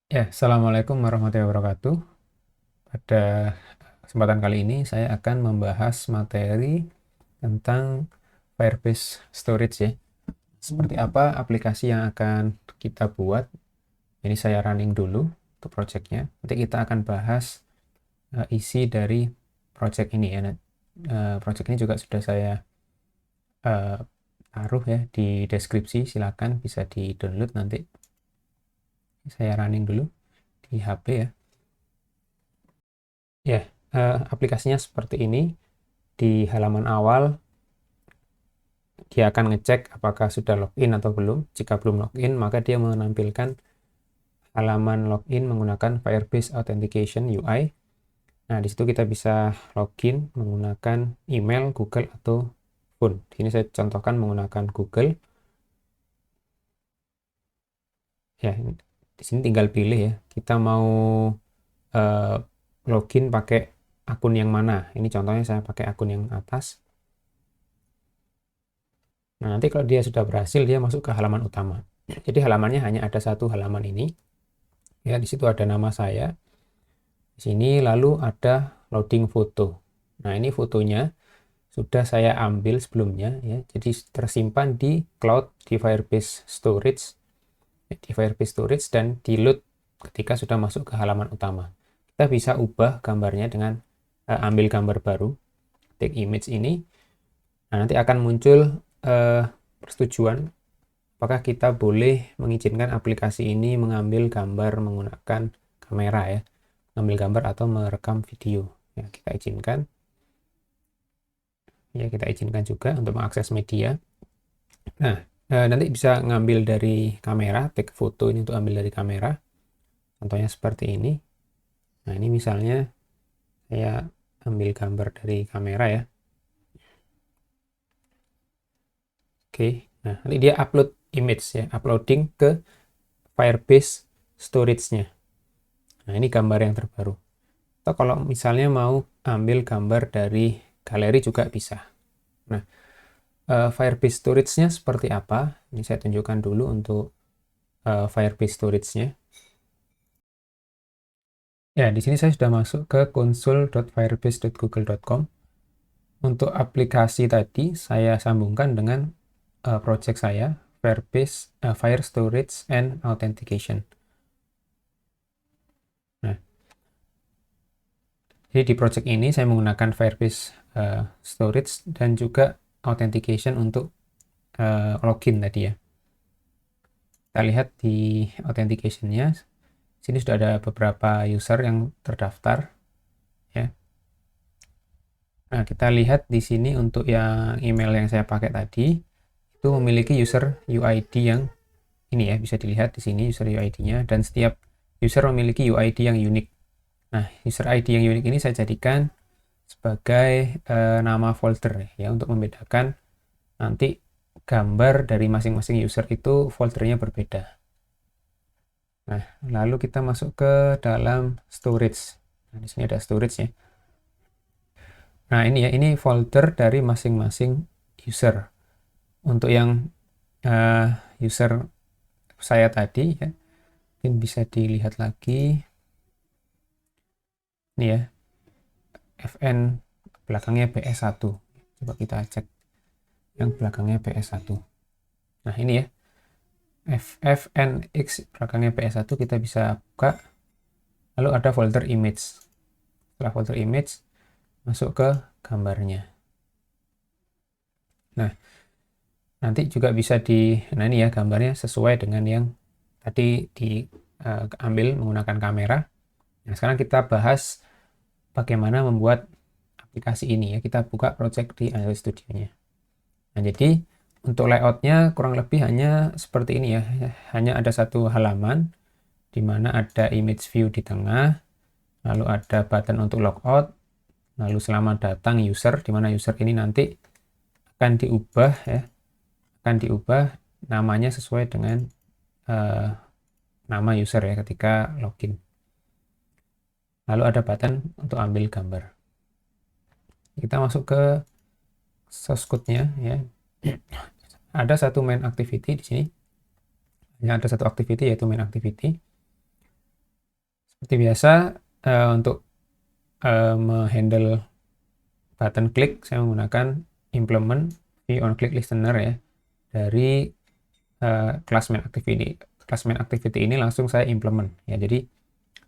Ya, Assalamualaikum warahmatullahi wabarakatuh. Pada kesempatan kali ini saya akan membahas materi tentang Firebase Storage ya. Seperti apa aplikasi yang akan kita buat. Ini saya running dulu untuk projectnya. Nanti kita akan bahas isi dari project ini ya. Project ini juga sudah saya uh, taruh ya di deskripsi. Silakan bisa di-download nanti. Saya running dulu di HP ya. Ya, aplikasinya seperti ini. Di halaman awal, dia akan ngecek apakah sudah login atau belum. Jika belum login, maka dia menampilkan halaman login menggunakan Firebase Authentication UI. Nah, di situ kita bisa login menggunakan email, Google, atau phone. Di sini saya contohkan menggunakan Google. Ya, di sini tinggal pilih ya. Kita mau eh, login pakai akun yang mana. Ini contohnya saya pakai akun yang atas. Nah, nanti kalau dia sudah berhasil, dia masuk ke halaman utama. Jadi halamannya hanya ada satu halaman ini. Ya, di situ ada nama saya. Di sini lalu ada loading foto. Nah, ini fotonya sudah saya ambil sebelumnya ya. Jadi tersimpan di cloud di Firebase Storage, di Firebase Storage dan di load ketika sudah masuk ke halaman utama. Kita bisa ubah gambarnya dengan ambil gambar baru, take image ini. Nah, nanti akan muncul persetujuan apakah kita boleh mengizinkan aplikasi ini mengambil gambar menggunakan kamera ya, mengambil gambar atau merekam video. Ya, kita izinkan juga untuk mengakses media. Nah, nanti bisa ngambil dari kamera, take foto ini untuk ambil dari kamera. Contohnya seperti ini. Nah, ini misalnya saya ambil gambar dari kamera ya. Oke, nah nanti dia upload image ya, uploading ke Firebase storage-nya. Nah, ini gambar yang terbaru. Atau kalau misalnya mau ambil gambar dari galeri juga bisa. Nah, Firebase storage-nya seperti apa? Ini saya tunjukkan dulu untuk Firebase storage-nya. Ya, di sini saya sudah masuk ke console.firebase.google.com. Untuk aplikasi tadi saya sambungkan dengan project saya, Firebase Fire Storage and Authentication. Nah, jadi di project ini saya menggunakan Firebase Storage dan juga Authentication untuk login tadi ya. Kita lihat di authentication-nya, sini sudah ada beberapa user yang terdaftar ya. Nah, kita lihat di sini untuk yang email yang saya pakai tadi itu memiliki user UID yang ini ya, bisa dilihat di sini user UID-nya, dan setiap user memiliki UID yang unik. Nah, user ID yang unik ini saya jadikan sebagai nama folder ya, untuk membedakan nanti gambar dari masing-masing user itu foldernya berbeda. Nah, lalu kita masuk ke dalam storage. Nah, di sini ada storage ya. Nah, ini ya, ini folder dari masing-masing user. Untuk yang uh, user saya tadi ya, mungkin bisa dilihat lagi. Ini ya, FN belakangnya PS1. Coba kita cek yang belakangnya PS1. Nah, ini ya, FFNX belakangnya PS1, kita bisa buka. Lalu ada folder image. Setelah folder image, masuk ke gambarnya. Nah, nanti juga bisa nah ini ya gambarnya sesuai dengan yang tadi diambil menggunakan kamera. Nah, sekarang kita bahas bagaimana membuat aplikasi ini ya. Kita buka project di Android Studio-nya. Nah, jadi untuk layoutnya kurang lebih hanya seperti ini ya. Hanya ada satu halaman di mana ada image view di tengah, lalu ada button untuk logout, lalu selamat datang user, di mana user ini nanti akan diubah ya, akan diubah namanya sesuai dengan uh, nama user ya ketika login. Lalu ada button untuk ambil gambar. Kita masuk ke source code-nya ya. Ada satu main activity di sini. Hanya ada satu activity, yaitu main activity. Seperti biasa, untuk menghandle button click, saya menggunakan implement VOnClick listener ya. Dari class main activity. Class main activity ini langsung saya implement ya. Jadi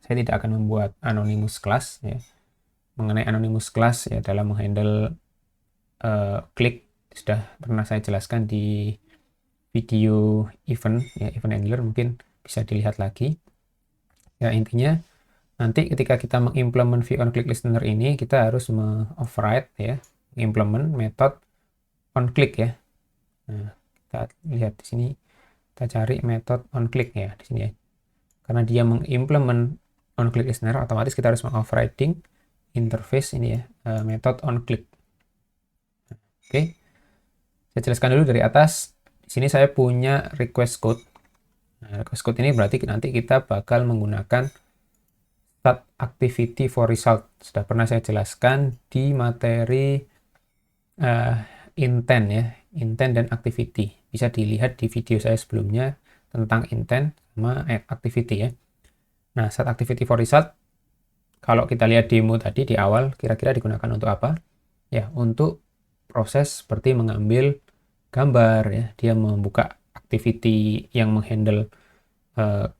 saya tidak akan membuat anonymous class ya. Mengenai anonymous class ya, dalam menghandle klik sudah pernah saya jelaskan di video event ya, event handler, mungkin bisa dilihat lagi. Ya, intinya nanti ketika kita mengimplement VOnClick listener ini, kita harus override ya, implement method onClick ya. Nah, kita lihat di sini, kita cari method onClick ya di sini ya. Karena dia mengimplement onClick listener, otomatis kita harus mengoverriding interface ini ya, method onClick. Oke, saya jelaskan dulu dari atas. Di sini saya punya request code. Nah, request code ini berarti nanti kita bakal menggunakan start activity for result. Sudah pernah saya jelaskan di materi intent ya, intent dan activity. Bisa dilihat di video saya sebelumnya tentang intent sama activity ya. Nah, start activity for result, kalau kita lihat demo tadi di awal, kira-kira digunakan untuk apa? Ya, untuk proses seperti mengambil gambar ya. Dia membuka activity yang menghandle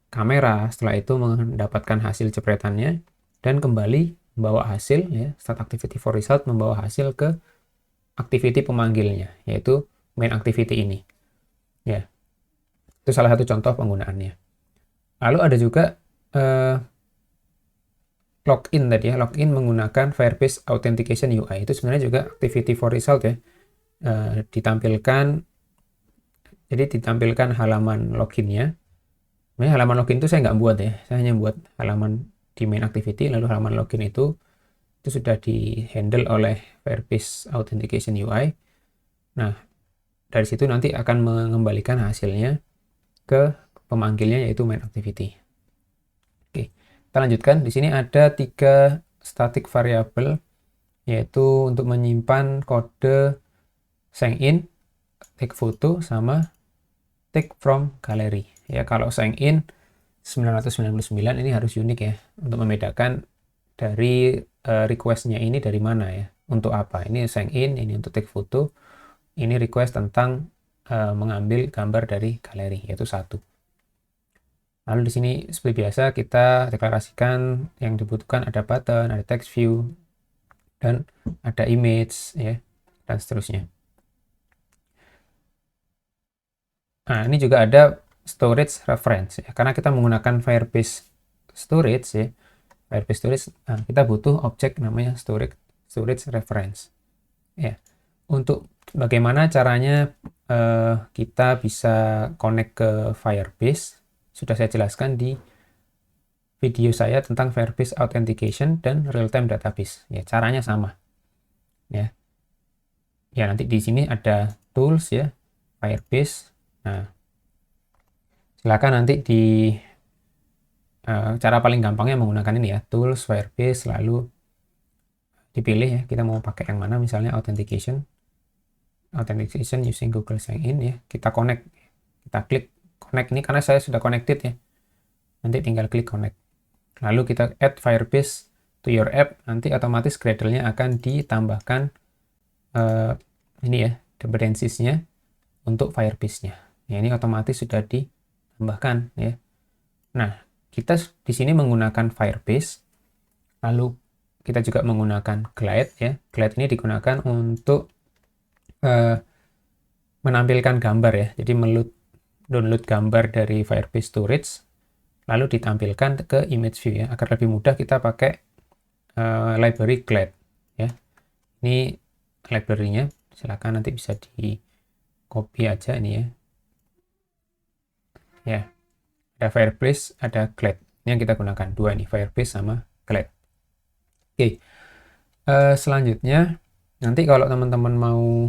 kamera, setelah itu mendapatkan hasil jepretannya dan kembali membawa hasil ya. Start activity for result membawa hasil ke activity pemanggilnya, yaitu main activity ini ya. Itu salah satu contoh penggunaannya. Lalu ada juga login tadi ya, login menggunakan Firebase Authentication UI. Itu sebenarnya juga activity for result ya. Ditampilkan halaman loginnya. Sebenarnya halaman login itu saya nggak buat ya, saya hanya buat halaman di main activity, lalu halaman login itu sudah di handle oleh Firebase Authentication UI. Nah, dari situ nanti akan mengembalikan hasilnya ke pemanggilnya, yaitu main activity. Oke, kita lanjutkan. Di sini ada 3 static variable, yaitu untuk menyimpan kode sign in, take photo, sama take from gallery. Ya, kalau sign in 999 ini harus unik ya, untuk membedakan dari request-nya ini dari mana ya, untuk apa. Ini sign in, ini untuk take photo, ini request tentang mengambil gambar dari galeri, yaitu 1. Lalu di sini seperti biasa kita deklarasikan yang dibutuhkan, ada button, ada text view, dan ada image ya, dan seterusnya. Nah, ini juga ada storage reference ya, karena kita menggunakan Firebase storage ya, Firebase storage, nah, kita butuh objek namanya storage reference ya. Untuk bagaimana caranya kita bisa connect ke Firebase sudah saya jelaskan di video saya tentang Firebase Authentication dan Real-Time Database ya. Caranya sama ya. Ya, nanti di sini ada tools ya, Firebase. Nah, silakan nanti di cara paling gampangnya menggunakan ini ya, tools Firebase, lalu dipilih ya, kita mau pakai yang mana, misalnya authentication using Google Sign In ya. Kita connect, kita klik connect ini karena saya sudah connected ya, nanti tinggal klik connect, lalu kita add Firebase to your app, nanti otomatis Gradle-nya akan ditambahkan ini ya, dependencies-nya untuk Firebase-nya ya, ini otomatis sudah ditambahkan ya. Nah, kita di sini menggunakan Firebase, lalu kita juga menggunakan Glide ya. Glide ini digunakan untuk menampilkan gambar ya. Jadi download gambar dari Firebase Storage, lalu ditampilkan ke image view ya. Agar lebih mudah kita pakai library Glide ya. Ini library-nya, silakan nanti bisa di copy aja ini ya. Ya, ada Firebase, ada Glide. Ini yang kita gunakan, 2 ini, Firebase sama Glide. Oke, selanjutnya nanti kalau teman-teman mau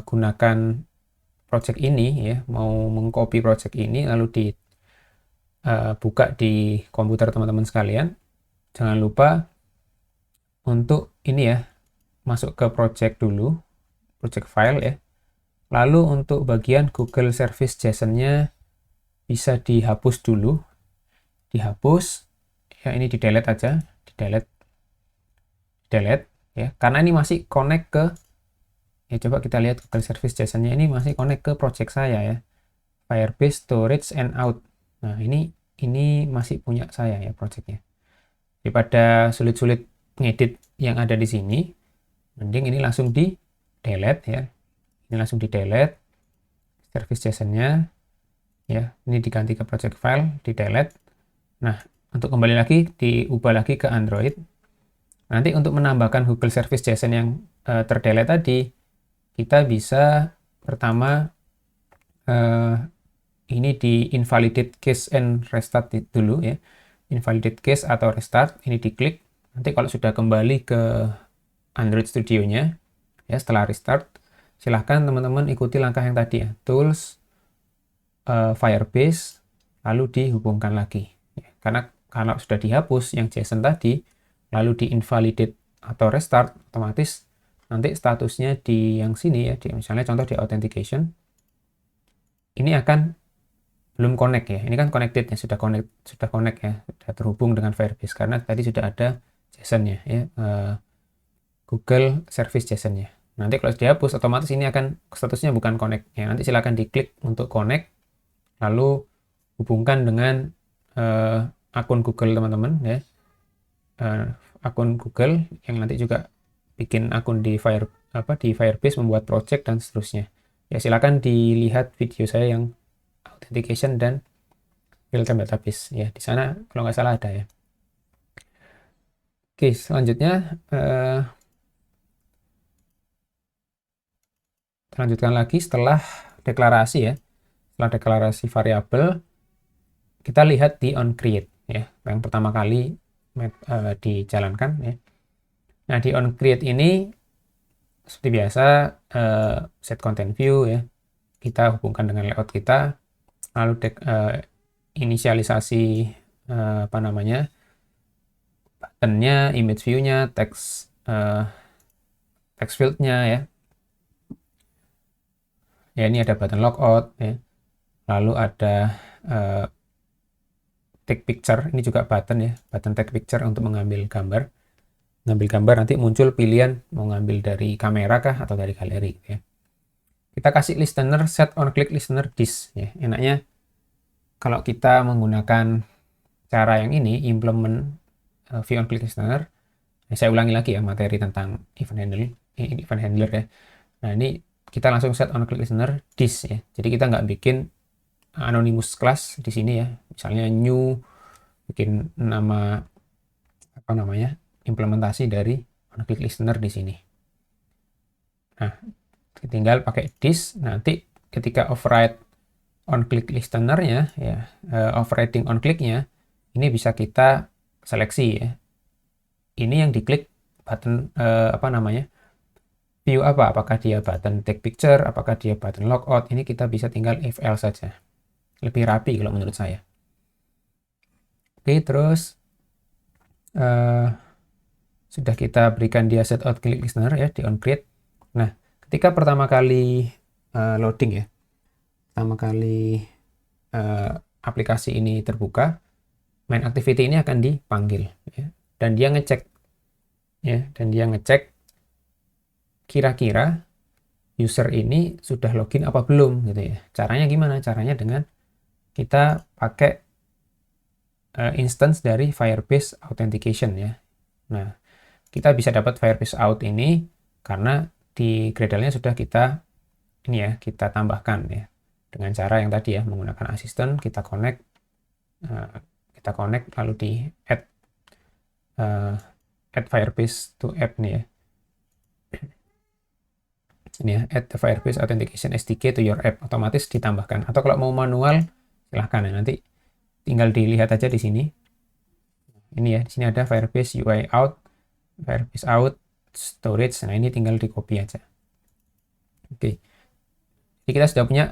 gunakan project ini ya, mau mengcopy project ini lalu dibuka di komputer teman-teman sekalian, jangan lupa untuk ini ya, masuk ke project dulu, project file ya. Lalu untuk bagian Google Service JSON-nya bisa dihapus dulu, dihapus ya ini di delete aja, di delete ya, karena ini masih connect ke, ya coba kita lihat Google Service JSON-nya, ini masih connect ke project saya ya, Firebase Storage and Out. Nah ini masih punya saya ya projectnya. Daripada sulit-sulit ngedit yang ada di sini, mending ini langsung di delete ya, ini langsung di delete service JSON-nya ya, ini diganti ke project file, di delete. Nah untuk kembali lagi, diubah lagi ke Android. Nanti untuk menambahkan Google Service JSON yang terdelete tadi, kita bisa pertama ini di invalidate case and restart dulu ya. Invalidate case atau restart, ini diklik. Nanti kalau sudah kembali ke Android Studio-nya, ya setelah restart, silahkan teman-teman ikuti langkah yang tadi ya. Tools, Firebase, lalu dihubungkan lagi. Ya, karena kalau sudah dihapus yang JSON tadi, lalu di invalidate atau restart, otomatis nanti statusnya di yang sini ya, misalnya contoh di authentication, ini akan belum connect ya. Ini kan connected ya, sudah connect ya, sudah terhubung dengan Firebase karena tadi sudah ada JSON-nya ya, Google Service JSON-nya. Nanti kalau dihapus, otomatis ini akan statusnya bukan connect ya. Nanti silakan diklik untuk connect, lalu hubungkan dengan akun Google teman-teman ya, akun Google yang nanti juga bikin akun di Firebase, membuat project dan seterusnya. Ya silakan dilihat video saya yang authentication dan real-time database ya, di sana kalau nggak salah ada ya. Oke, selanjutnya lanjutkan lagi setelah deklarasi ya, setelah deklarasi variabel, kita lihat di onCreate ya, yang pertama kali dijalankan ya. Nah di onCreate ini seperti biasa set content view ya, kita hubungkan dengan layout kita, lalu inisialisasi apa namanya, buttonnya, image view-nya, text field-nya ya. Ya ini ada button logout ya, lalu ada take picture, ini juga button ya, button take picture untuk mengambil gambar. Ngambil gambar nanti muncul pilihan mau ngambil dari kamera kah atau dari galeri ya. Kita kasih listener set on click listener this ya. Enaknya kalau kita menggunakan cara yang ini, implement view on click listener, ya, saya ulangi lagi ya materi tentang event handler ya. Nah ini kita langsung set on click listener this ya. Jadi kita nggak bikin anonymous class di sini ya. Misalnya new, bikin nama apa namanya, implementasi dari on click listener di sini. Nah tinggal pakai this, nanti ketika override on click listener-nya ya, overriding on click-nya ini bisa kita seleksi ya. Ini yang diklik button apa namanya, view apa, apakah dia button take picture, apakah dia button logout, ini kita bisa tinggal if else saja, lebih rapi kalau menurut saya. Oke, terus sudah kita berikan dia set out click listener ya di onCreate. Nah ketika pertama kali loading ya, pertama kali aplikasi ini terbuka, main activity ini akan dipanggil ya, dan dia ngecek ya, kira-kira user ini sudah login apa belum gitu ya. Caranya gimana? Caranya dengan kita pakai instance dari Firebase Authentication ya. Nah kita bisa dapat Firebase Auth ini karena di Gradle-nya sudah kita ini ya, kita tambahkan ya dengan cara yang tadi ya, menggunakan asisten, kita connect lalu di add Firebase to app nih ya. Ini ya, add the Firebase Authentication SDK to your app, otomatis ditambahkan. Atau kalau mau manual silahkan ya, nanti tinggal dilihat aja di sini. Ini ya, di sini ada Firebase UI out, Firebase out, storage. Nah ini tinggal di copy aja. Oke. Jadi kita sudah punya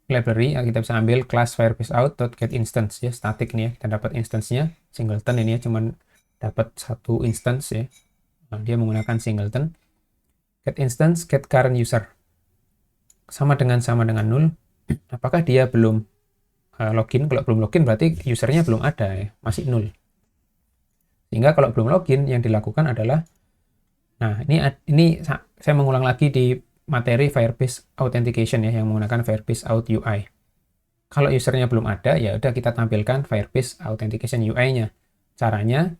library, kita bisa ambil class Firebase out.getInstance ya, static nih ya, kita dapat instance-nya singleton, ini ya cuman dapat satu instance ya. Nah, dia menggunakan singleton. Get instance, get current user sama dengan 0. Apakah dia belum login. Kalau belum login berarti usernya belum ada ya, masih 0. Sehingga kalau belum login yang dilakukan adalah, nah ini saya mengulang lagi di materi Firebase Authentication ya, yang menggunakan Firebase Auth UI. Kalau usernya belum ada, ya udah kita tampilkan Firebase Authentication UI-nya. Caranya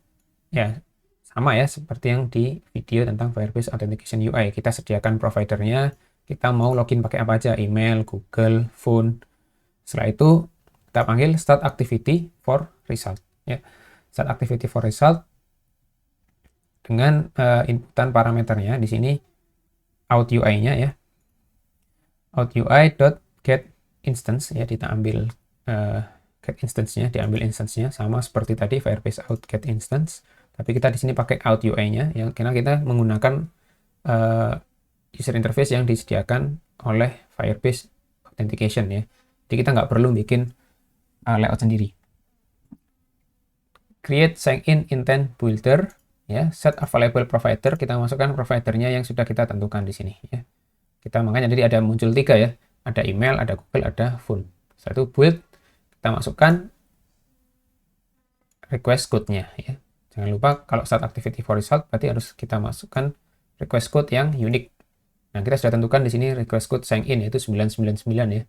ya sama ya seperti yang di video tentang Firebase Authentication UI. Kita sediakan providernya, kita mau login pakai apa aja, email, Google, phone. Setelah itu kita panggil start activity for result ya. Start activity for result dengan inputan parameternya di sini auth UI-nya ya. Auth UI.get instance ya, kita ambil get instance-nya, diambil instance-nya sama seperti tadi Firebase Auth get instance, tapi kita di sini pakai auth UI-nya yang karena kita menggunakan user interface yang disediakan oleh Firebase Authentication ya. Jadi kita nggak perlu bikin layout sendiri. Create sign-in intent builder ya, set available provider, kita masukkan providernya yang sudah kita tentukan di sini ya. Kita makanya jadi ada muncul 3 ya. Ada email, ada Google, ada phone. Setelah itu build, kita masukkan request code-nya ya. Jangan lupa kalau start activity for result berarti harus kita masukkan request code yang unik. Nah, kita sudah tentukan di sini request code sign in yaitu 999 ya,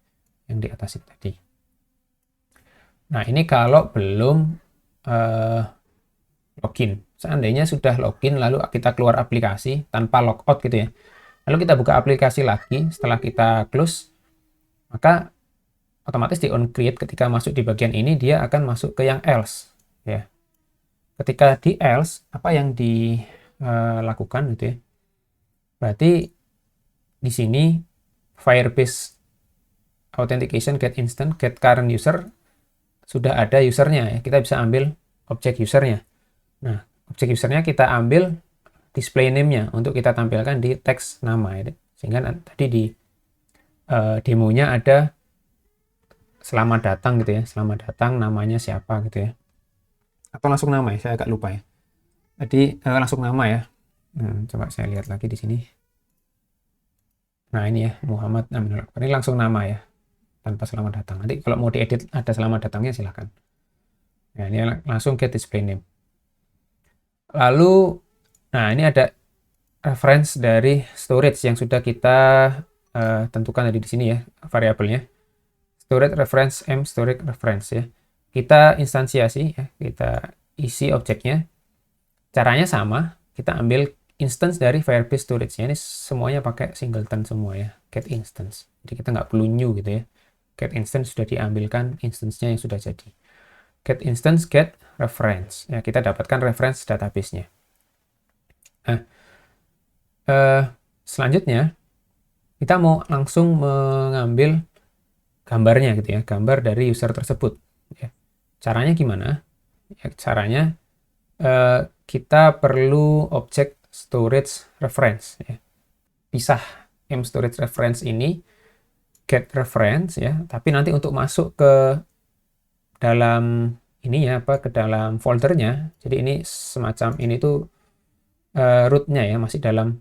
yang di atas itu tadi. Nah, ini kalau belum login. Seandainya sudah login lalu kita keluar aplikasi tanpa logout gitu ya. Lalu kita buka aplikasi lagi setelah kita close, maka otomatis di on create ketika masuk di bagian ini dia akan masuk ke yang else ya. Ketika di else apa yang dilakukan gitu ya. Berarti di sini Firebase Authentication get instant get current user sudah ada usernya ya. Kita bisa ambil objek usernya. Nah, objek usernya kita ambil display name-nya untuk kita tampilkan di teks nama ya. Sehingga tadi di demonya ada selamat datang gitu ya, selamat datang namanya siapa gitu ya, atau langsung nama ya, saya agak lupa ya. Jadi langsung nama ya. Coba saya lihat lagi di sini. Nah ini ya, Muhammad Aminul Akbar, ini langsung nama ya, tanpa selamat datang. Nanti kalau mau diedit ada selamat datangnya silahkan. Nah ini langsung get display name. Lalu, nah ini ada reference dari storage yang sudah kita tentukan tadi di sini ya, variabelnya. Storage reference m storage reference ya. Kita instansiasi ya, kita isi objeknya. Caranya sama, kita ambil instance dari Firebase storage. Ini semuanya pakai singleton semua ya, get instance. Jadi kita nggak perlu new gitu ya. Get instance sudah diambilkan instance-nya yang sudah jadi. Get instance get reference. Ya, kita dapatkan reference database-nya. Nah, selanjutnya kita mau langsung mengambil gambarnya gitu ya, gambar dari user tersebut ya. Caranya gimana ya? Caranya kita perlu objek storage reference ya. Pisah m storage reference ini get reference ya, tapi nanti untuk masuk ke dalam ini ya, ke dalam foldernya, jadi ini semacam ini tuh root-nya ya, masih dalam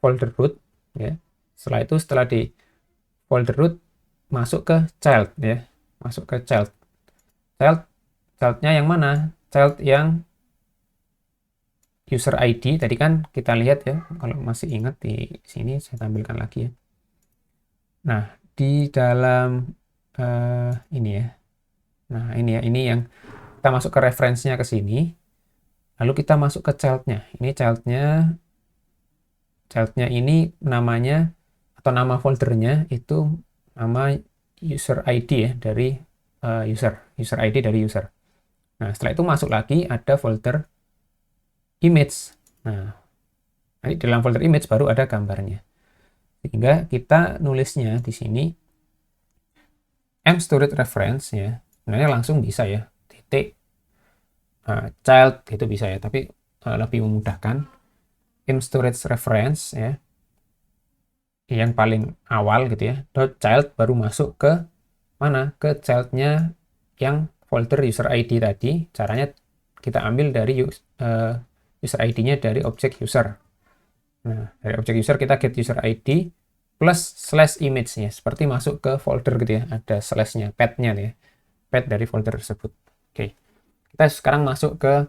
folder root ya. Setelah itu setelah di folder root masuk ke child ya, masuk ke childnya yang mana? Child yang user ID tadi kan kita lihat ya, kalau masih ingat di sini saya tampilkan lagi ya. Nah di dalam ini ya, nah ini ya, ini yang kita masuk ke referensinya ke sini, lalu kita masuk ke childnya. Ini childnya ini namanya atau nama foldernya itu nama user ID ya, dari user ID dari user. Nah setelah itu masuk lagi ada folder image. Nah nanti dalam folder image baru ada gambarnya. Sehingga kita nulisnya di sini m storage reference ya, sebenarnya langsung bisa ya, titik child itu bisa ya, tapi lebih memudahkan m storage reference ya, yang paling awal gitu ya, dot child baru masuk ke mana, ke childnya yang folder user ID tadi. Caranya kita ambil dari user ID-nya dari objek user. Nah dari objek user kita get user ID plus slash image-nya, seperti masuk ke folder gitu ya, ada slash-nya, path-nya ya. path dari folder tersebut. Oke, kita sekarang masuk ke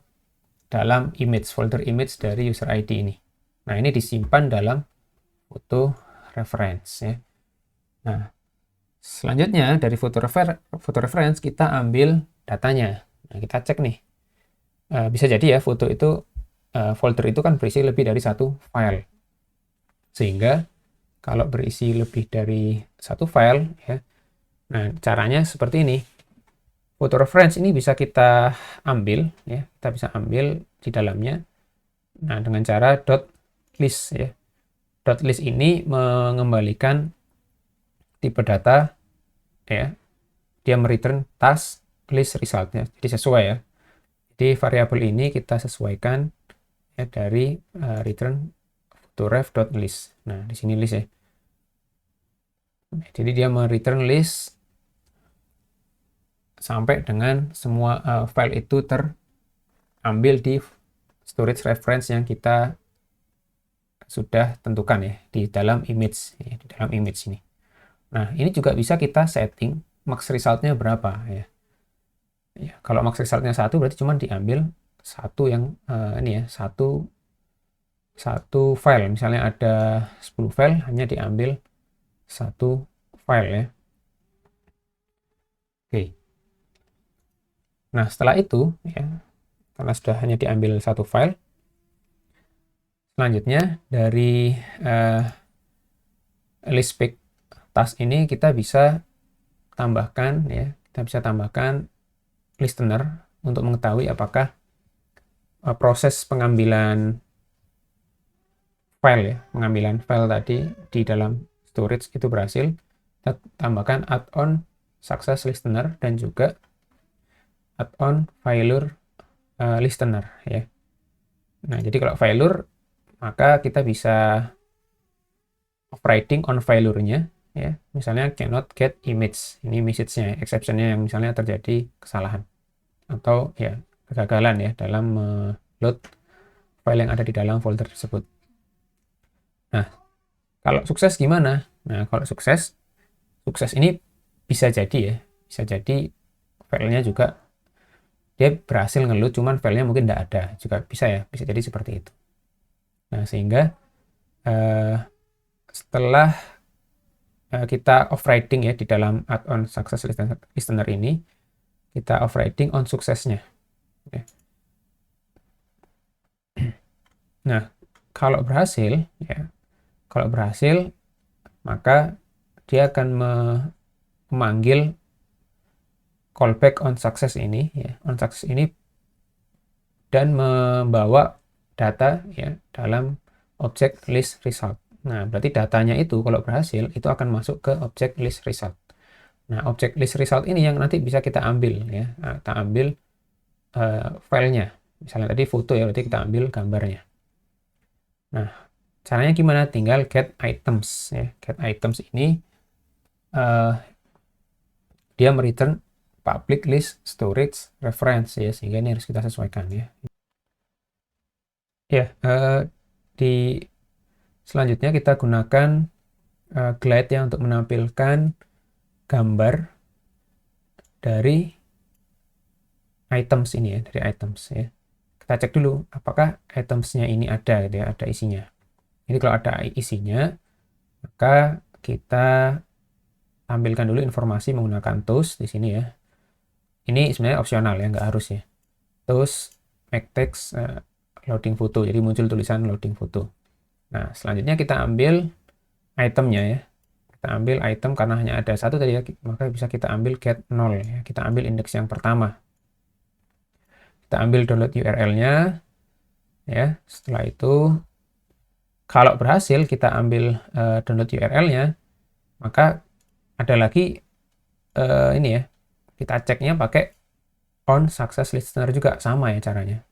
dalam image, folder image dari user ID ini. Nah, ini disimpan dalam foto reference ya. Nah, selanjutnya dari foto reference kita ambil datanya. Nah, kita cek nih. Bisa jadi ya foto itu folder itu kan berisi lebih dari satu file. Sehingga kalau berisi lebih dari satu file ya. Nah, caranya seperti ini. Foto reference ini bisa kita ambil ya, kita bisa ambil di dalamnya. Nah, dengan cara .list ya. .list ini mengembalikan tipe data ya. Dia mereturn task list resultnya. Jadi sesuai ya. Jadi variabel ini kita sesuaikan ya dari return photoref.list. Nah, di sini list ya. Jadi dia mereturn list sampai dengan semua file itu terambil di storage reference yang kita sudah tentukan ya di dalam image ya, di dalam image ini. Nah, ini juga bisa kita setting max resultnya berapa ya. Ya, kalau max resultnya 1 berarti cuma diambil satu yang ini ya, satu file. Misalnya ada 10 file, hanya diambil satu file ya. Oke. Nah, setelah itu ya, karena sudah hanya diambil satu file, selanjutnya dari list pick task ini kita bisa tambahkan ya, kita bisa tambahkan listener untuk mengetahui apakah proses pengambilan file ya, pengambilan file tadi di dalam storage itu berhasil. Kita tambahkan add-on success listener dan juga add-on failure listener ya. Nah, jadi kalau failure maka kita bisa overriding on failure-nya ya. Misalnya cannot get image. Ini message-nya, exception-nya yang misalnya terjadi kesalahan atau ya kegagalan ya dalam load file yang ada di dalam folder tersebut. Nah, kalau sukses gimana? Nah, kalau sukses ini bisa jadi ya, bisa jadi filenya juga dia berhasil ngeload, cuman filenya mungkin tidak ada, juga bisa ya, bisa jadi seperti itu. Nah, sehingga setelah kita overriding ya di dalam add-on success listener ini, kita overriding on suksesnya. Ya. Nah, kalau berhasil ya, maka dia akan memanggil callback on success ini ya, on success ini dan membawa data ya dalam object list result. Nah, berarti datanya itu kalau berhasil itu akan masuk ke object list result. Nah, object list result ini yang nanti bisa kita ambil ya. Nah, kita ambil filenya. Misalnya tadi foto ya, berarti kita ambil gambarnya. Nah, caranya gimana? Tinggal get items ya. Get items ini dia mereturn public list storage reference ya, sehingga ini harus kita sesuaikan ya. Ya, di selanjutnya kita gunakan glide ya untuk menampilkan gambar dari items ini ya, dari items ya. Kita cek dulu apakah itemsnya ini ada gitu ya, ada isinya. Ini kalau ada isinya, maka kita tampilkan dulu informasi menggunakan toast di sini ya. Ini sebenarnya opsional ya, nggak harus ya. Toast make text loading foto, jadi muncul tulisan loading foto. Nah, selanjutnya kita ambil itemnya ya. Kita ambil item karena hanya ada satu tadi ya, maka bisa kita ambil get 0 ya. Kita ambil indeks yang pertama. Kita ambil download URL-nya ya. Setelah itu kalau berhasil kita ambil download URL-nya, maka ada lagi ini ya. Kita ceknya pakai on success listener juga, sama ya caranya.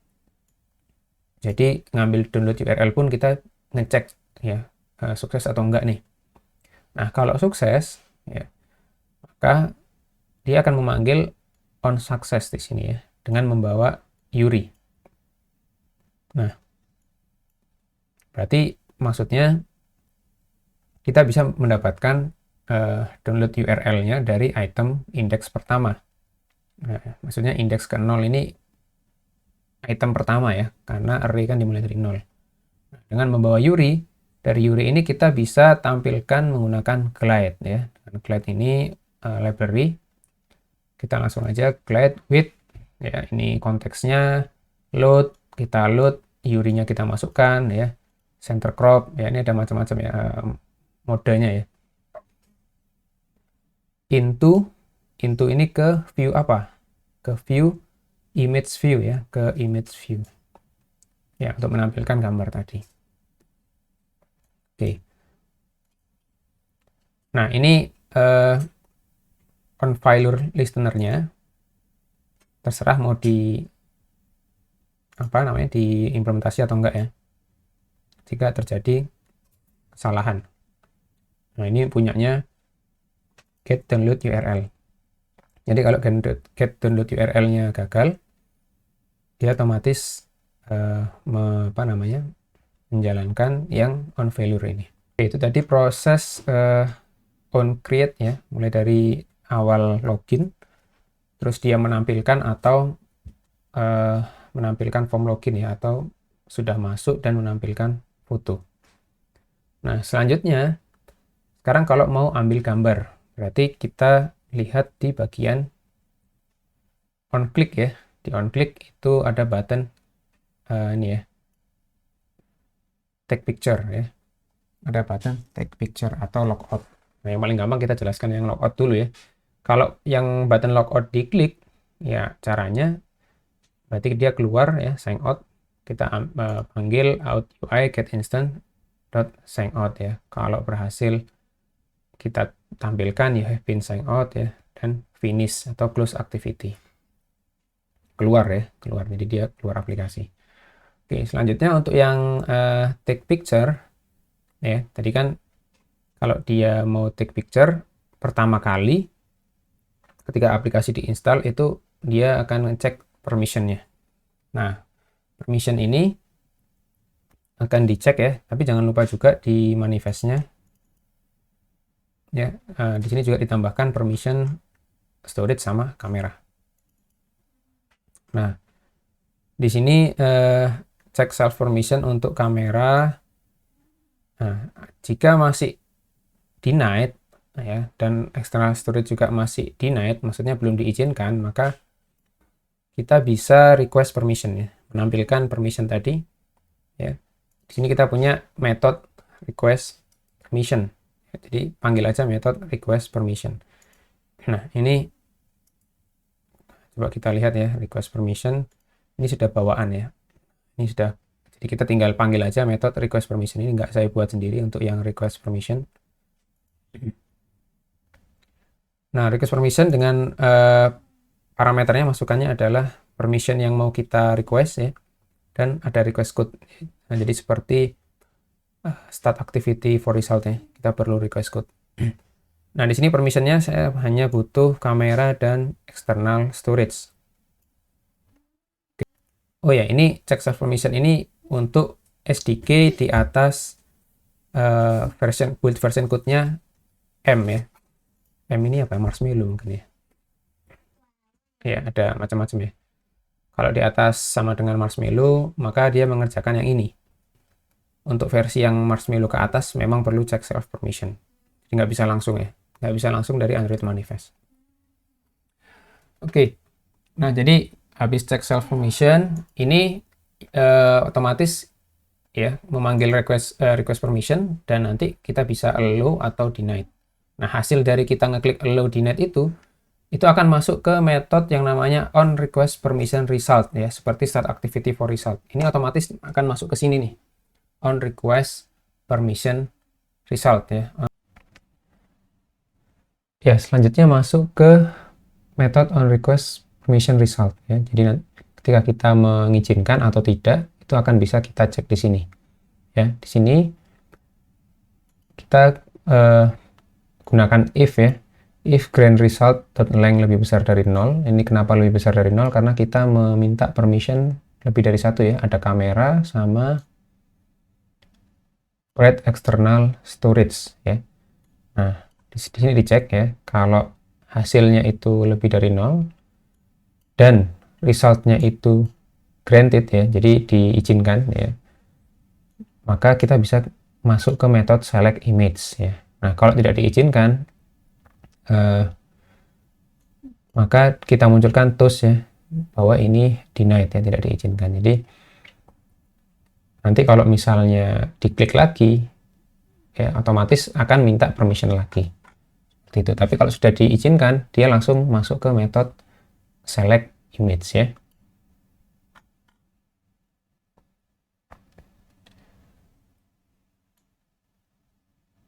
Jadi ngambil download URL pun kita ngecek ya sukses atau enggak nih. Nah, kalau sukses ya, maka dia akan memanggil on success di sini ya dengan membawa URI. Nah, berarti maksudnya kita bisa mendapatkan download URL-nya dari item indeks pertama. Nah, maksudnya indeks ke 0 ini item pertama ya, karena array kan dimulai dari 0. Nah, dengan membawa URI, dari URI ini kita bisa tampilkan menggunakan glide ya. Dengan glide ini library, kita langsung aja glide with, ya ini konteksnya load, kita load, URI-nya kita masukkan ya, center crop, ya ini ada macam-macam ya modenya ya. Into ini ke view apa? Ke view image view ya, ke image view. Ya, untuk menampilkan gambar tadi. Oke. Nah, ini confiler listener-nya terserah mau di apa namanya, diimplementasi atau enggak ya. Jika terjadi kesalahan. Nah, ini punyanya get download URL. Jadi kalau get download URL-nya gagal, dia otomatis apa namanya, menjalankan yang on failure ini. Oke, itu tadi proses on create ya, mulai dari awal login, terus dia menampilkan atau menampilkan form login ya, atau sudah masuk dan menampilkan foto. Nah, selanjutnya sekarang kalau mau ambil gambar, berarti kita lihat di bagian on click ya. Di on click itu ada button ini ya, take picture ya. Ada button take picture atau logout. Nah, yang paling gampang kita jelaskan yang logout dulu ya. Kalau yang button logout diklik, ya caranya berarti dia keluar ya, sign out. Kita panggil out UI get instant dot sign out ya. Kalau berhasil kita tampilkan ya have been sign out ya, dan finish atau close activity. Keluar ya, keluar. Jadi dia keluar aplikasi. Oke, selanjutnya untuk yang take picture ya. Tadi kan kalau dia mau take picture pertama kali ketika aplikasi diinstal itu dia akan ngecek permissionnya. Nah, permission ini akan dicek ya, tapi jangan lupa juga di manifestnya ya. Di sini juga ditambahkan permission storage sama kamera. Nah, di sini cek self permission untuk kamera. Nah, jika masih denied ya, dan external storage juga masih denied, maksudnya belum diizinkan, maka kita bisa request permission ya, menampilkan permission tadi ya. Di sini kita punya metode request permission. Jadi panggil aja metode request permission. Nah, ini coba kita lihat ya, request permission ini sudah bawaan ya. Ini sudah, jadi kita tinggal panggil aja metode request permission ini, nggak saya buat sendiri untuk yang request permission. Nah, request permission dengan parameternya masukannya adalah permission yang mau kita request ya, dan ada request code. Nah, jadi seperti start activity for result ya, kita perlu request code. Nah, di sini permissionnya saya hanya butuh kamera dan external storage. Oh ya, ini check self permission ini untuk SDK di atas build version code-nya M ya. M ini apa? Marshmallow mungkin ya. Ya, ada macam-macam ya. Kalau di atas sama dengan Marshmallow, maka dia mengerjakan yang ini. Untuk versi yang Marshmallow ke atas memang perlu check self permission. Jadi nggak bisa langsung ya. Nggak bisa langsung dari Android manifest. Oke. Nah, jadi habis check self permission, ini otomatis ya memanggil request permission, dan nanti kita bisa allow atau deny. Nah, hasil dari kita ngeklik allow deny itu akan masuk ke metode yang namanya on request permission result ya, seperti start activity for result. Ini otomatis akan masuk ke sini nih, on request permission result ya. Ya, selanjutnya masuk ke metode on request permission result ya. Jadi ketika kita mengizinkan atau tidak, itu akan bisa kita cek di sini ya. Di sini kita gunakan if ya, if grand result.length lebih besar dari 0. Ini kenapa lebih besar dari 0? Karena kita meminta permission lebih dari satu ya, ada kamera sama write external storage ya. Nah, di sini dicek ya, kalau hasilnya itu lebih dari 0, dan resultnya itu granted ya, jadi diizinkan ya, maka kita bisa masuk ke metode select image ya. Nah, kalau tidak diizinkan, maka kita munculkan toast ya, bahwa ini denied ya, tidak diizinkan. Jadi nanti kalau misalnya diklik lagi, ya otomatis akan minta permission lagi. Seperti itu. Tapi kalau sudah diizinkan, dia langsung masuk ke metode select image ya.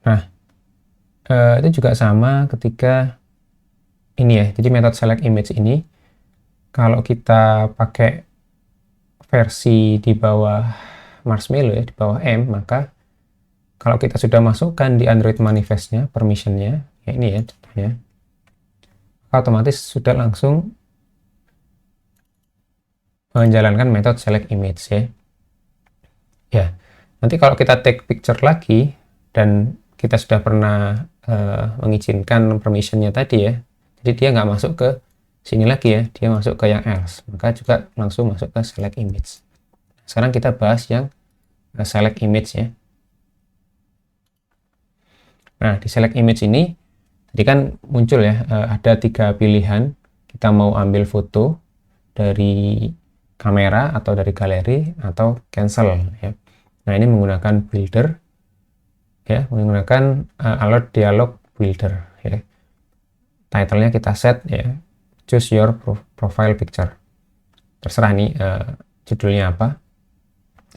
Nah, itu juga sama ketika ini ya. Jadi metode select image ini, kalau kita pakai versi di bawah Marshmallow ya, di bawah M, maka kalau kita sudah masukkan di Android manifestnya, permissionnya, ya ini ya contohnya, otomatis sudah langsung menjalankan metode select image ya. Ya, nanti kalau kita take picture lagi dan kita sudah pernah mengizinkan permissionnya tadi ya, jadi dia nggak masuk ke sini lagi ya, dia masuk ke yang else, maka juga langsung masuk ke select image. Sekarang kita bahas yang select image ya. Nah, di select image ini jadi kan muncul ya, ada 3 pilihan, kita mau ambil foto dari kamera atau dari galeri atau cancel ya. Nah, ini menggunakan builder ya, menggunakan alert dialog builder ya. Title-nya kita set ya, choose your profile picture. Terserah nih judulnya apa.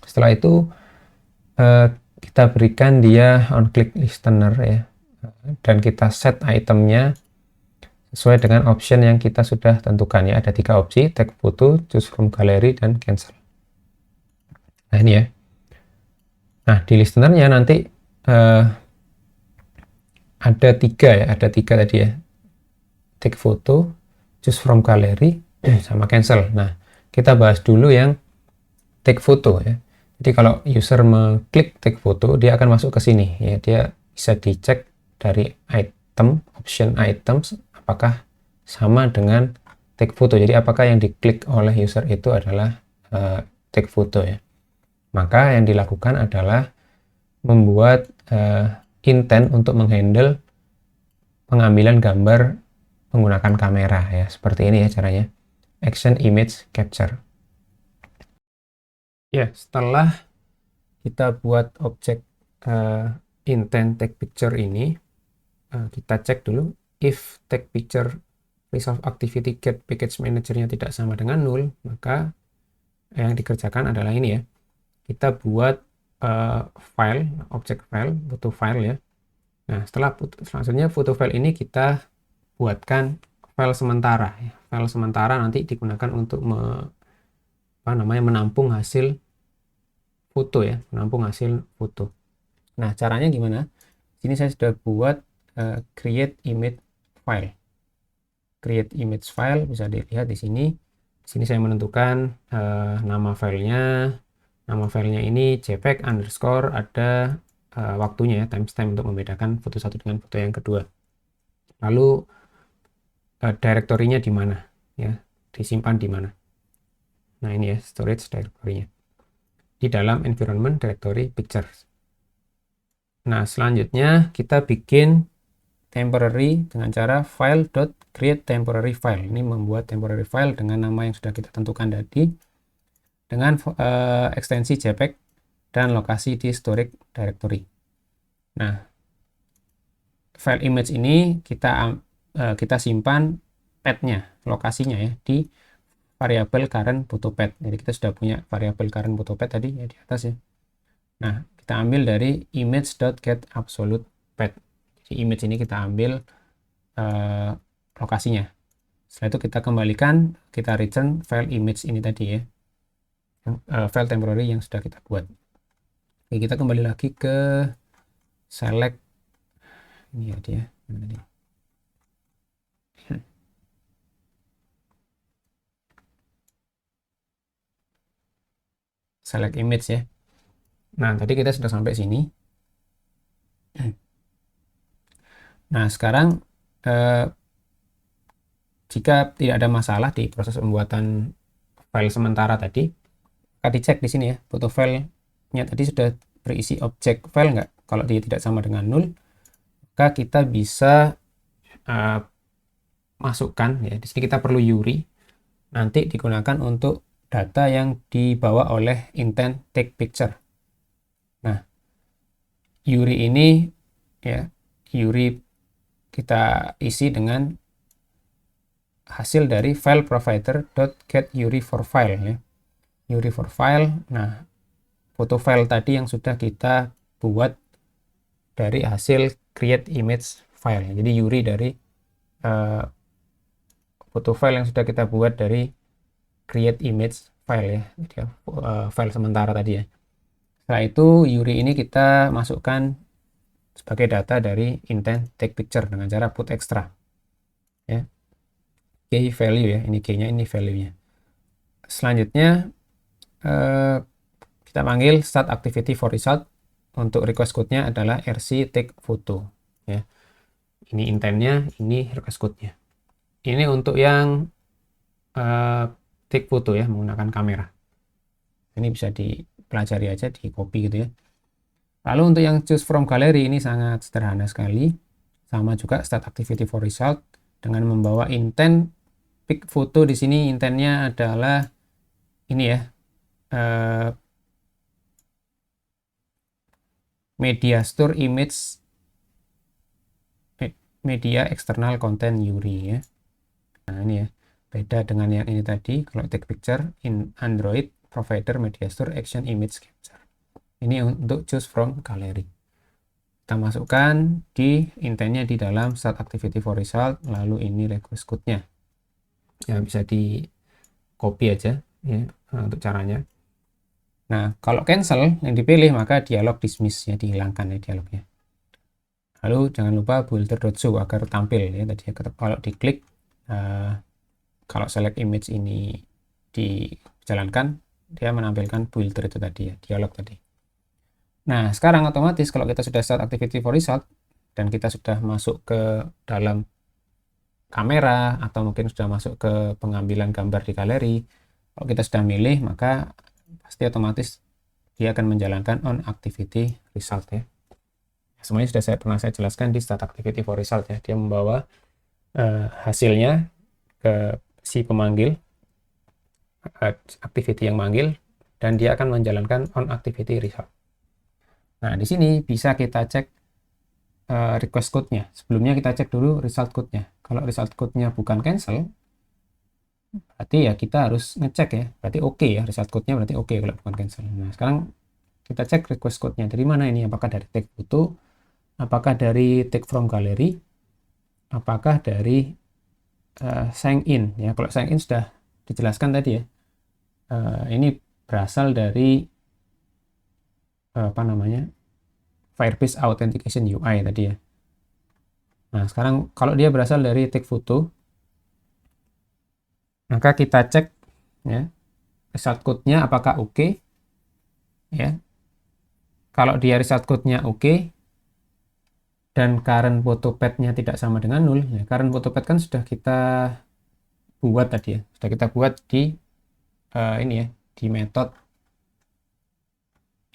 Setelah itu kita berikan dia on click listener ya, dan kita set itemnya sesuai dengan option yang kita sudah tentukan ya. Ada 3 opsi, take photo, choose from gallery, dan cancel. Nah ini ya. Nah di listenernya nanti ada 3 ya, ada 3 tadi ya, take photo, choose from gallery, sama cancel. Nah kita bahas dulu yang take photo ya. Jadi kalau user mengklik take photo, dia akan masuk ke sini ya. Dia bisa dicek dari item, option items, apakah sama dengan take photo. Jadi apakah yang diklik oleh user itu adalah take photo ya. Maka yang dilakukan adalah membuat intent untuk menghandle pengambilan gambar menggunakan kamera ya. Seperti ini ya caranya. Action image capture. Ya, setelah kita buat objek intent take picture ini, kita cek dulu if take picture resolve activity get package manager-nya tidak sama dengan 0, maka yang dikerjakan adalah ini ya. Kita buat file, objek file, foto file ya. Nah, selanjutnya foto file ini kita buatkan file sementara ya. File sementara nanti digunakan untuk menampung hasil foto ya, menampung hasil foto. Nah, caranya gimana? Sini saya sudah buat create image file. Create image file bisa dilihat di sini. Di sini saya menentukan nama filenya. Nama filenya ini jpeg underscore, ada waktunya ya, timestamp untuk membedakan foto satu dengan foto yang kedua. Lalu direktorinya di mana ya, disimpan di mana. Nah, ini ya storage direktorinya. Di dalam environment directory pictures. Nah, selanjutnya kita bikin temporary dengan cara file.create temporary file. Ini membuat temporary file dengan nama yang sudah kita tentukan tadi, dengan ekstensi JPEG dan lokasi di storage directory. Nah, file image ini kita simpan path-nya, lokasinya ya, di variabel current photo path. Jadi kita sudah punya variabel current photo path tadi ya di atas ya. Nah, kita ambil dari image.getAbsolute path. Jadi image ini kita ambil lokasinya. Setelah itu kita kembalikan, kita return file image ini tadi ya, file temporary yang sudah kita buat. Oke, kita kembali lagi ke select ini ya dia. Select image ya. Nah, tadi kita sudah sampai sini. Nah, sekarang jika tidak ada masalah di proses pembuatan file sementara tadi, maka dicek di sini ya, foto filenya tadi sudah berisi objek file nggak. Kalau dia tidak sama dengan 0, maka kita bisa masukkan ya. Di sini kita perlu URI, nanti digunakan untuk data yang dibawa oleh intent take picture. Nah, URI ini ya, URI kita isi dengan hasil dari file provider.getURI4File ya. URI for file. Nah, foto file tadi yang sudah kita buat dari hasil create image file. Jadi URI dari foto file yang sudah kita buat dari create image file ya. Jadi, file sementara tadi ya. Setelah itu URI ini kita masukkan sebagai data dari intent take picture dengan cara put extra ya. Key value ya, ini key-nya, ini value-nya. Selanjutnya kita panggil start activity for result. Untuk request code-nya adalah rc take photo ya. Ini intentnya, ini request code-nya. Ini untuk yang take photo ya, menggunakan kamera. Ini bisa dipelajari aja, di copy gitu ya. Lalu untuk yang choose from gallery ini sangat sederhana sekali. Sama juga start activity for result dengan membawa intent pick foto. Di sini intentnya adalah ini ya, media store image media external content URI ya. Nah ini ya, beda dengan yang ini tadi. Kalau take picture in Android provider media store action image capture. Ini untuk choose from gallery. Kita masukkan di intentnya di dalam start activity for result, lalu ini request code-nya. Ya bisa di copy aja ya untuk caranya. Nah, kalau cancel yang dipilih maka dialog dismiss ya, dihilangkan ya dialognya. Lalu jangan lupa builder.show agar tampil ya tadi ya. Kalau diklik kalau select image ini dijalankan, dia menampilkan builder itu tadi ya, dialog tadi. Nah, sekarang otomatis kalau kita sudah start activity for result dan kita sudah masuk ke dalam kamera atau mungkin sudah masuk ke pengambilan gambar di galeri, kalau kita sudah milih maka pasti otomatis dia akan menjalankan on activity result ya. Semuanya sudah pernah saya jelaskan di start activity for result ya. Dia membawa hasilnya ke si pemanggil, activity yang manggil, dan dia akan menjalankan on activity result. Nah, di sini bisa kita cek request code-nya. Sebelumnya kita cek dulu result code-nya. Kalau result code-nya bukan cancel, berarti ya kita harus ngecek ya. Berarti oke ya, result code-nya berarti oke kalau bukan cancel. Nah, sekarang kita cek request code-nya. Dari mana ini? Apakah dari take photo? Apakah dari take from gallery? Apakah dari sign in? Ya, kalau sign in sudah dijelaskan tadi ya. Ini berasal dari Firebase Authentication UI tadi ya. Nah, sekarang kalau dia berasal dari take photo, maka kita cek ya, result code-nya apakah oke ya. Kalau dia result code-nya oke dan current photo path-nya tidak sama dengan 0, ya, current photo path kan sudah kita buat tadi ya, sudah kita buat di ini ya, di method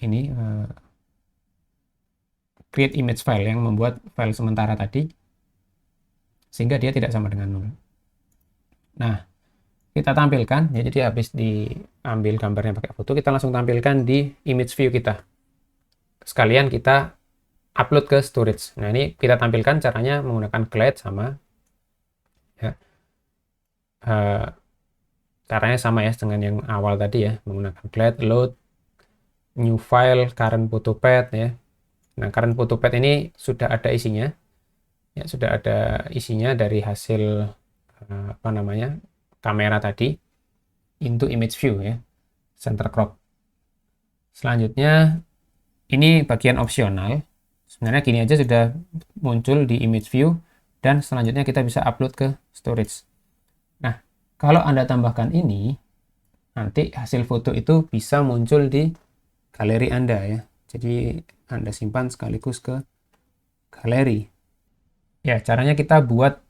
ini create image file yang membuat file sementara tadi, sehingga dia tidak sama dengan 0. Nah, kita tampilkan ya, jadi habis diambil gambarnya pakai foto, kita langsung tampilkan di image view kita. Sekalian kita upload ke storage. Nah, ini kita tampilkan caranya menggunakan glide sama ya. Caranya sama ya dengan yang awal tadi ya, menggunakan glide, load, new file, current photo path ya. Nah, current photo path ini sudah ada isinya. Ya, sudah ada isinya dari hasil kamera tadi into image view ya, center crop. Selanjutnya ini bagian opsional. Sebenarnya gini aja sudah muncul di image view dan selanjutnya kita bisa upload ke storage. Nah, kalau Anda tambahkan ini, nanti hasil foto itu bisa muncul di galeri Anda ya. Jadi Anda simpan sekaligus ke galeri. Ya, caranya kita buat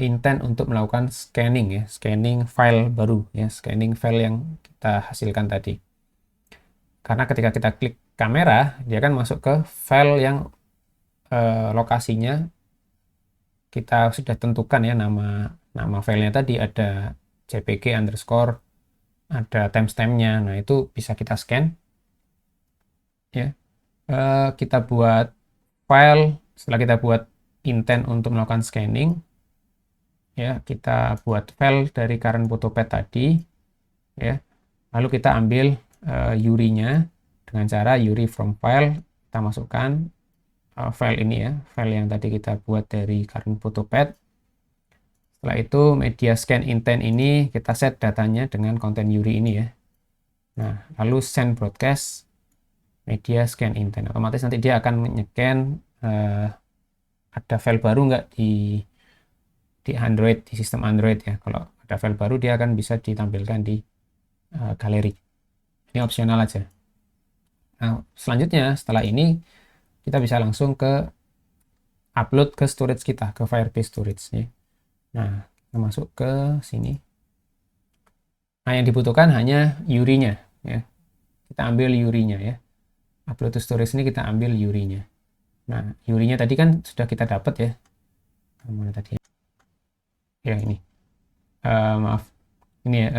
intent untuk melakukan scanning ya, scanning file baru ya, scanning file yang kita hasilkan tadi. Karena ketika kita klik kamera, dia akan masuk ke file yang lokasinya kita sudah tentukan ya, nama filenya tadi ada jpg underscore, ada timestampnya. Nah, itu bisa kita scan ya. Kita buat file, setelah kita buat intent untuk melakukan scanning ya, kita buat file dari current photopad tadi ya, lalu kita ambil URI-nya dengan cara URI from file, kita masukkan file ini ya, file yang tadi kita buat dari current photopad. Setelah itu media scan intent ini kita set datanya dengan konten URI ini ya. Nah, lalu send broadcast media scan intent, otomatis nanti dia akan nge-scan ada file baru nggak di Android, di sistem Android ya. Kalau ada file baru dia akan bisa ditampilkan di galeri. Ini opsional aja. Nah, selanjutnya setelah ini kita bisa langsung ke upload ke storage kita, ke Firebase storage ya. Nah, kita masuk ke sini. Nah, yang dibutuhkan hanya URI-nya ya. Kita ambil URI-nya ya. Upload to storage ini kita ambil URI-nya. Nah, URI-nya tadi kan sudah kita dapat ya. Mana tadi? Ya, ini. Maaf. Ini ya,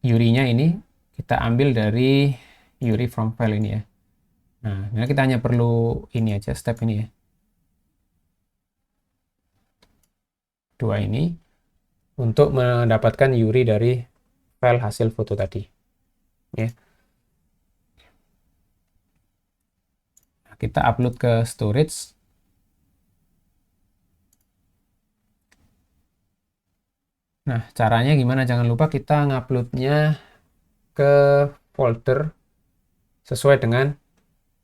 URI-nya ini kita ambil dari URI from file ini ya. Nah, kita hanya perlu ini aja, step ini ya. Dua ini untuk mendapatkan URI dari file hasil foto tadi. Ya. Nah, kita upload ke storage. Nah, caranya gimana? Jangan lupa kita nguploadnya ke folder sesuai dengan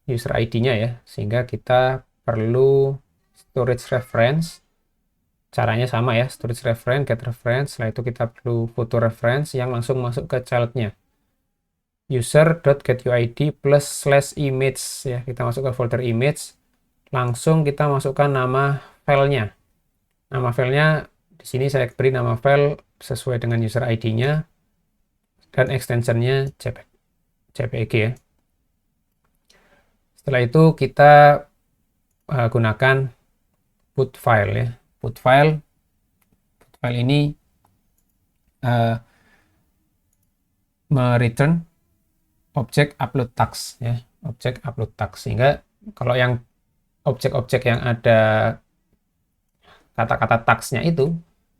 user ID-nya ya, sehingga kita perlu storage reference. Caranya sama ya, storage reference, get reference. Setelah itu kita perlu foto reference yang langsung masuk ke child-nya. user.getuid plus /image ya, kita masuk ke folder image, langsung kita masukkan nama filenya. Nama filenya di sini saya beri nama file sesuai dengan user ID-nya dan extensionnya JPG ya. Setelah itu kita gunakan put file ya. Put file ini mereturn objek upload tags ya, objek upload tags, sehingga kalau yang objek-objek yang ada kata-kata tagsnya itu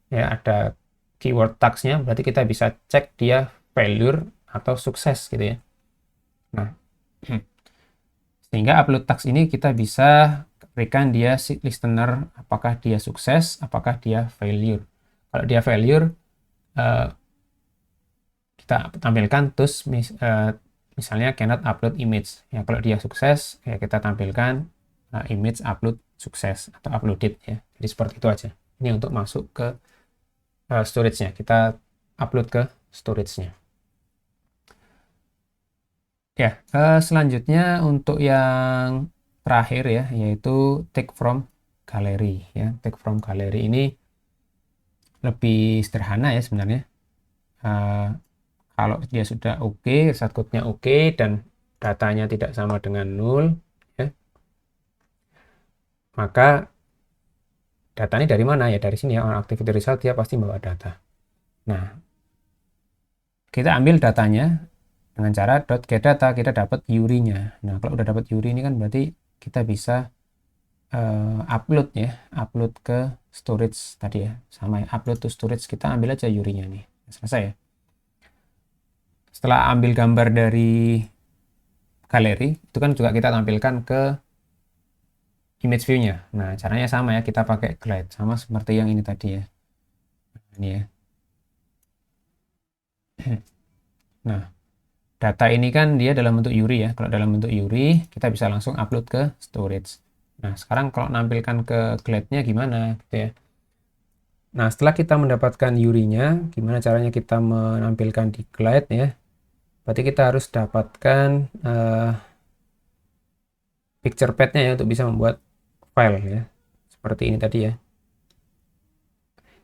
ya, ada keyword tagsnya, berarti kita bisa cek dia failure atau sukses gitu ya. Nah, sehingga upload tags ini kita bisa berikan dia si listener apakah dia sukses, apakah dia failure. Kalau dia failure, kita tampilkan terus misalnya cannot upload image ya. Kalau dia sukses ya kita tampilkan image upload sukses atau uploaded ya. Jadi seperti itu aja. Ini untuk masuk ke storage-nya, kita upload ke storage-nya ya. Selanjutnya untuk yang terakhir ya, yaitu take from gallery ya. Take from gallery ini lebih sederhana ya sebenarnya. Kalau dia sudah oke, start code-nya oke, dan datanya tidak sama dengan 0 ya, maka datanya dari mana ya? Dari sini ya, on activity result dia pasti bawa data. Nah, kita ambil datanya dengan cara .getData, kita dapat URI-nya. Nah, kalau udah dapat URI ini kan berarti kita bisa upload ya, upload ke storage tadi ya, sama ya, upload to storage, kita ambil aja URI-nya nih. Selesai ya. Setelah ambil gambar dari galeri, itu kan juga kita tampilkan ke image view-nya. Nah, caranya sama ya, kita pakai glide, sama seperti yang ini tadi ya. Ini ya. Nah, data ini kan dia dalam bentuk URI ya. Kalau dalam bentuk URI, kita bisa langsung upload ke storage. Nah, sekarang kalau nampilkan ke glide-nya gimana gitu ya. Nah, setelah kita mendapatkan URI-nya, gimana caranya kita menampilkan di glide ya. Berarti kita harus dapatkan picture path-nya ya, untuk bisa membuat file ya. Seperti ini tadi ya.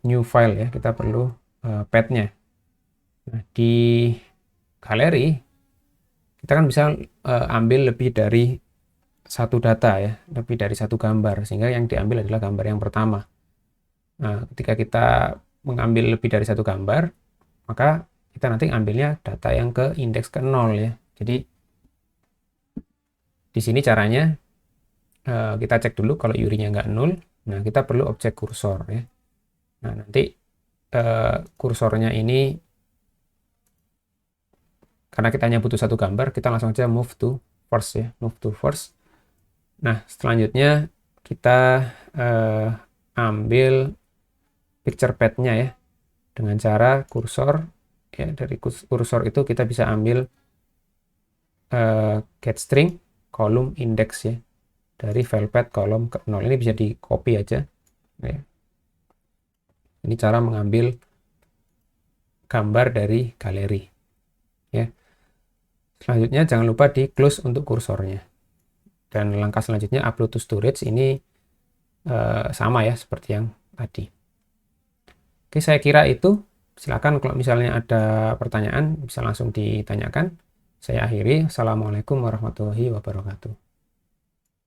new file ya, kita perlu path-nya. Nah, di galeri kita kan bisa ambil lebih dari satu data ya, lebih dari satu gambar, sehingga yang diambil adalah gambar yang pertama. Nah, ketika kita mengambil lebih dari satu gambar, maka kita nanti ambilnya data yang ke indeks ke 0 ya. Jadi di sini caranya kita cek dulu kalau URI-nya nggak 0. Nah, kita perlu objek kursor ya. Nah, nanti kursornya ini karena kita hanya butuh satu gambar, kita langsung aja move to first ya, move to first. Nah, selanjutnya kita ambil picture path-nya ya dengan cara kursor ya, dari kursor itu kita bisa ambil get string kolom index ya dari file path kolom ke 0. Ini bisa di copy aja ya. Ini cara mengambil gambar dari galeri ya. Selanjutnya jangan lupa di close untuk kursornya. Dan langkah selanjutnya upload to storage ini sama ya seperti yang tadi. Oke, saya kira itu. Silakan kalau misalnya ada pertanyaan bisa langsung ditanyakan. Saya akhiri. Assalamualaikum warahmatullahi wabarakatuh.